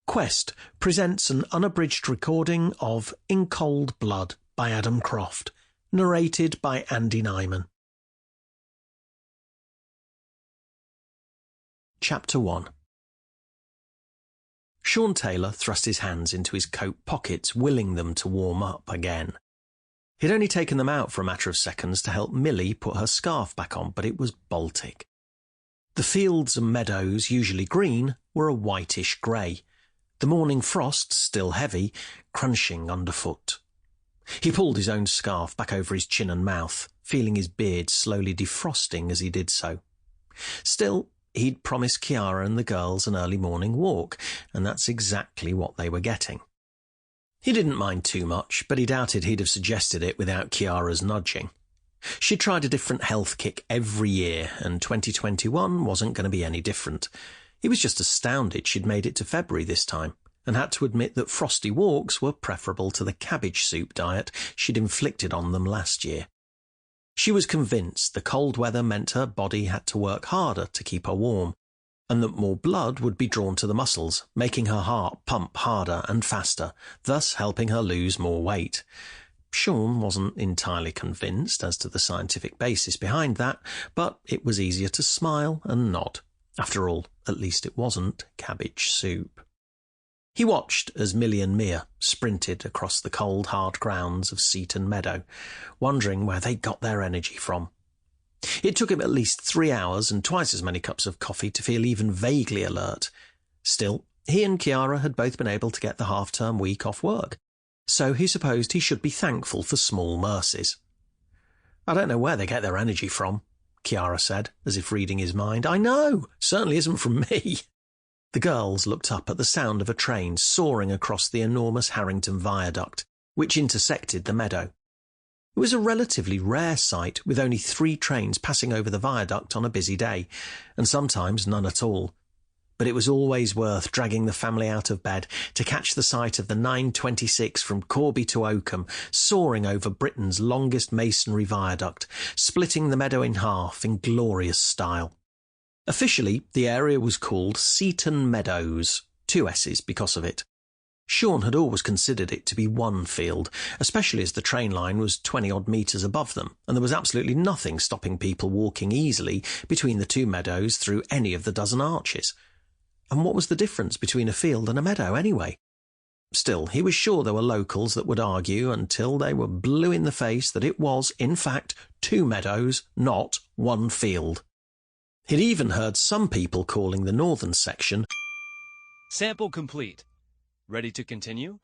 Quest presents an unabridged recording of In Cold Blood by Adam Croft, narrated by Andy Nyman. Chapter 1. Sean Taylor thrust his hands into his coat pockets, willing them to warm up again. He'd only taken them out for a matter of seconds to help Millie put her scarf back on, but it was Baltic. The fields and meadows, usually green, were a whitish grey, the morning frost still heavy, crunching underfoot. He pulled his own scarf back over his chin and mouth, feeling his beard slowly defrosting as he did so. Still, he'd promised Chiara and the girls an early morning walk, and that's exactly what they were getting. He didn't mind too much, but he doubted he'd have suggested it without Chiara's nudging. She'd tried a different health kick every year, and 2021 wasn't going to be any different. He was just astounded she'd made it to February this time, and had to admit that frosty walks were preferable to the cabbage soup diet she'd inflicted on them last year. She was convinced the cold weather meant her body had to work harder to keep her warm, and that more blood would be drawn to the muscles, making her heart pump harder and faster, thus helping her lose more weight. Sean wasn't entirely convinced as to the scientific basis behind that, but it was easier to smile and nod. After all, at least it wasn't cabbage soup. He watched as Millie and Mia sprinted across the cold, hard grounds of Seaton Meadow, wondering where they got their energy from. It took him at least 3 hours and twice as many cups of coffee to feel even vaguely alert. Still, he and Chiara had both been able to get the half-term week off work, so he supposed he should be thankful for small mercies. "I don't know where they get their energy from," Chiara said, as if reading his mind. "I know, certainly isn't from me." The girls looked up at the sound of a train soaring across the enormous Harrington Viaduct, which intersected the meadow. It was a relatively rare sight, with only 3 trains passing over the viaduct on a busy day, and sometimes none at all. But it was always worth dragging the family out of bed to catch the sight of the 926 from Corby to Oakham, soaring over Britain's longest masonry viaduct, splitting the meadow in half in glorious style. Officially, the area was called Seaton Meadows, 2 S's because of it. Sean had always considered it to be one field, especially as the train line was 20-odd metres above them, and there was absolutely nothing stopping people walking easily between the 2 meadows through any of the dozen arches. And what was the difference between a field and a meadow, anyway? Still, he was sure there were locals that would argue until they were blue in the face that it was, in fact, 2 meadows, not 1 field. He'd even heard some people calling the northern section Sample complete. Ready to continue?